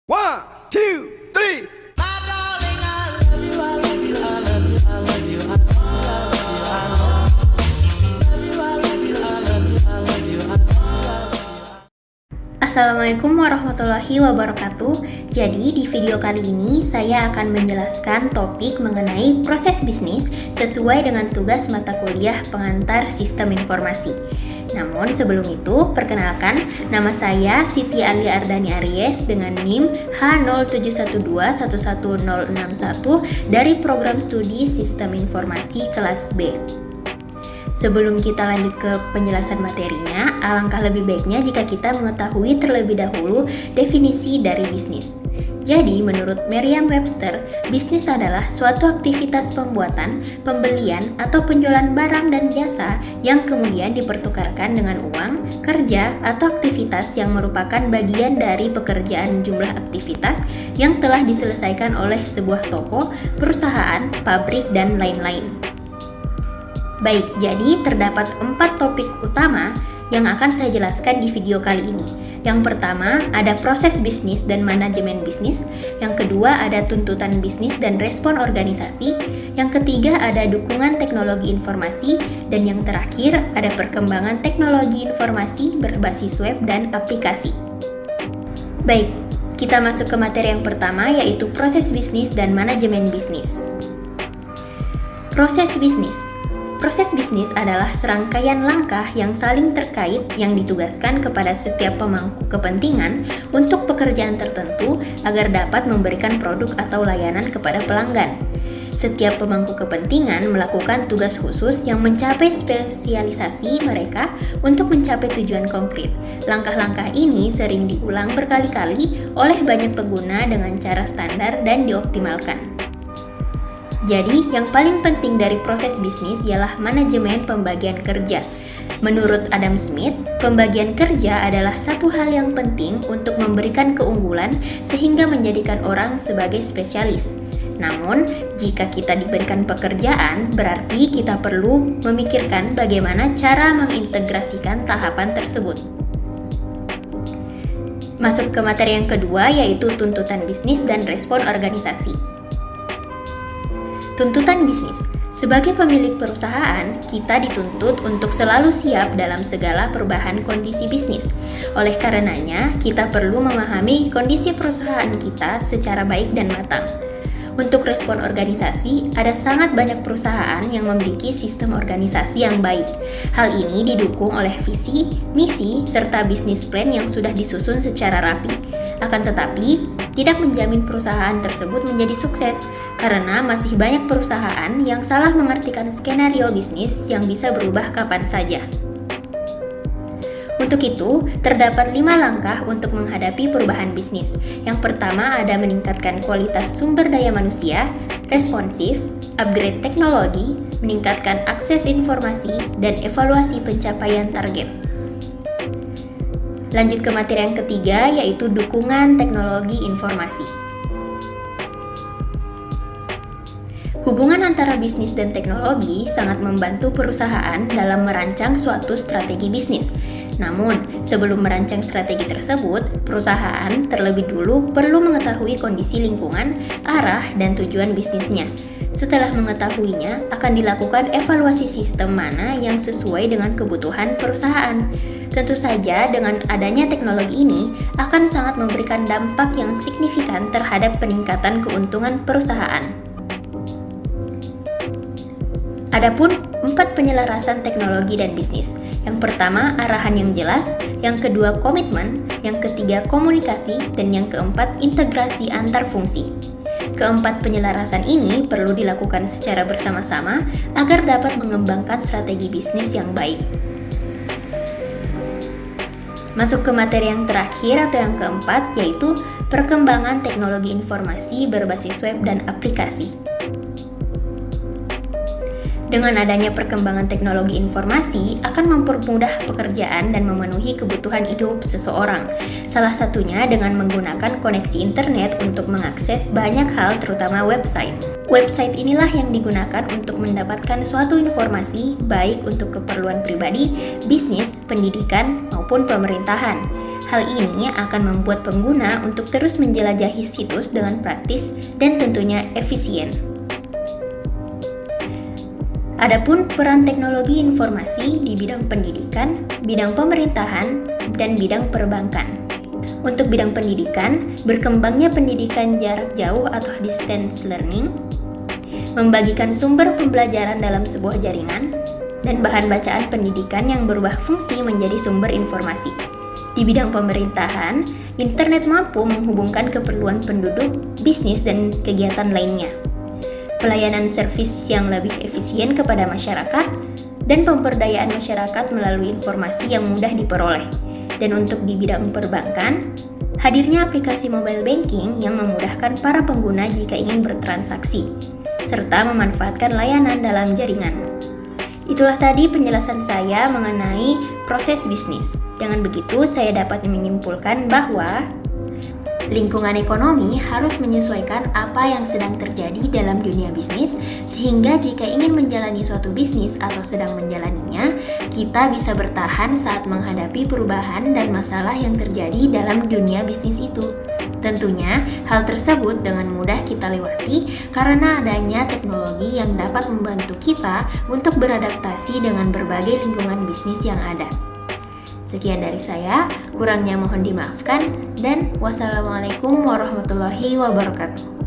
One, two, three. Assalamualaikum warahmatullahi wabarakatuh. Jadi di video kali ini saya akan menjelaskan topik mengenai proses bisnis sesuai dengan tugas mata kuliah pengantar sistem informasi. Namun sebelum itu, perkenalkan, nama saya Siti Alia Ardani Aries dengan NIM H07211061 dari program studi Sistem Informasi kelas B. Sebelum kita lanjut ke penjelasan materinya, alangkah lebih baiknya jika kita mengetahui terlebih dahulu definisi dari bisnis. Jadi, menurut Merriam-Webster, bisnis adalah suatu aktivitas pembuatan, pembelian, atau penjualan barang dan jasa yang kemudian dipertukarkan dengan uang, kerja, atau aktivitas yang merupakan bagian dari pekerjaan jumlah aktivitas yang telah diselesaikan oleh sebuah toko, perusahaan, pabrik, dan lain-lain. Baik, jadi terdapat 4 topik utama yang akan saya jelaskan di video kali ini. Yang pertama, ada proses bisnis dan manajemen bisnis. Yang kedua, ada tuntutan bisnis dan respon organisasi. Yang ketiga, ada dukungan teknologi informasi. Dan yang terakhir, ada perkembangan teknologi informasi berbasis web dan aplikasi. Baik, kita masuk ke materi yang pertama, yaitu proses bisnis dan manajemen bisnis. Proses bisnis. Proses bisnis adalah serangkaian langkah yang saling terkait yang ditugaskan kepada setiap pemangku kepentingan untuk pekerjaan tertentu agar dapat memberikan produk atau layanan kepada pelanggan. Setiap pemangku kepentingan melakukan tugas khusus yang mencapai spesialisasi mereka untuk mencapai tujuan konkret. Langkah-langkah ini sering diulang berkali-kali oleh banyak pengguna dengan cara standar dan dioptimalkan. Jadi, yang paling penting dari proses bisnis ialah manajemen pembagian kerja. Menurut Adam Smith, pembagian kerja adalah satu hal yang penting untuk memberikan keunggulan sehingga menjadikan orang sebagai spesialis. Namun, jika kita diberikan pekerjaan, berarti kita perlu memikirkan bagaimana cara mengintegrasikan tahapan tersebut. Masuk ke materi yang kedua, yaitu tuntutan bisnis dan respon organisasi. Tuntutan bisnis. Sebagai pemilik perusahaan, kita dituntut untuk selalu siap dalam segala perubahan kondisi bisnis. Oleh karenanya, kita perlu memahami kondisi perusahaan kita secara baik dan matang. Untuk respon organisasi, ada sangat banyak perusahaan yang memiliki sistem organisasi yang baik. Hal ini didukung oleh visi, misi, serta bisnis plan yang sudah disusun secara rapi. Akan tetapi, tidak menjamin perusahaan tersebut menjadi sukses, karena masih banyak perusahaan yang salah mengartikan skenario bisnis yang bisa berubah kapan saja. Untuk itu, terdapat 5 langkah untuk menghadapi perubahan bisnis. Yang pertama ada meningkatkan kualitas sumber daya manusia, responsif, upgrade teknologi, meningkatkan akses informasi, dan evaluasi pencapaian target. Lanjut ke materi yang ketiga, yaitu dukungan teknologi informasi. Hubungan antara bisnis dan teknologi sangat membantu perusahaan dalam merancang suatu strategi bisnis. Namun, sebelum merancang strategi tersebut, perusahaan terlebih dulu perlu mengetahui kondisi lingkungan, arah, dan tujuan bisnisnya. Setelah mengetahuinya, akan dilakukan evaluasi sistem mana yang sesuai dengan kebutuhan perusahaan. Tentu saja, dengan adanya teknologi ini akan sangat memberikan dampak yang signifikan terhadap peningkatan keuntungan perusahaan. Adapun 4 penyelarasan teknologi dan bisnis. Yang pertama, arahan yang jelas. Yang kedua, komitmen. Yang ketiga, komunikasi. Dan yang keempat, integrasi antar fungsi. Keempat penyelarasan ini perlu dilakukan secara bersama-sama agar dapat mengembangkan strategi bisnis yang baik. Masuk ke materi yang terakhir atau yang keempat, yaitu perkembangan teknologi informasi berbasis web dan aplikasi. Dengan adanya perkembangan teknologi informasi akan mempermudah pekerjaan dan memenuhi kebutuhan hidup seseorang. Salah satunya dengan menggunakan koneksi internet untuk mengakses banyak hal, terutama website. Website inilah yang digunakan untuk mendapatkan suatu informasi baik untuk keperluan pribadi, bisnis, pendidikan, maupun pemerintahan. Hal ini akan membuat pengguna untuk terus menjelajahi situs dengan praktis dan tentunya efisien. Adapun peran teknologi informasi di bidang pendidikan, bidang pemerintahan, dan bidang perbankan. Untuk bidang pendidikan, berkembangnya pendidikan jarak jauh atau distance learning, membagikan sumber pembelajaran dalam sebuah jaringan, dan bahan bacaan pendidikan yang berubah fungsi menjadi sumber informasi. Di bidang pemerintahan, internet mampu menghubungkan keperluan penduduk, bisnis, dan kegiatan lainnya. Pelayanan servis yang lebih efisien kepada masyarakat, dan pemberdayaan masyarakat melalui informasi yang mudah diperoleh. Dan untuk di bidang perbankan, hadirnya aplikasi mobile banking yang memudahkan para pengguna jika ingin bertransaksi, serta memanfaatkan layanan dalam jaringan. Itulah tadi penjelasan saya mengenai proses bisnis. Dengan begitu, saya dapat menyimpulkan bahwa lingkungan ekonomi harus menyesuaikan apa yang sedang terjadi dalam dunia bisnis, sehingga jika ingin menjalani suatu bisnis atau sedang menjalaninya, kita bisa bertahan saat menghadapi perubahan dan masalah yang terjadi dalam dunia bisnis itu. Tentunya, hal tersebut dengan mudah kita lewati karena adanya teknologi yang dapat membantu kita untuk beradaptasi dengan berbagai lingkungan bisnis yang ada. Sekian dari saya, kurangnya mohon dimaafkan, dan wassalamualaikum warahmatullahi wabarakatuh.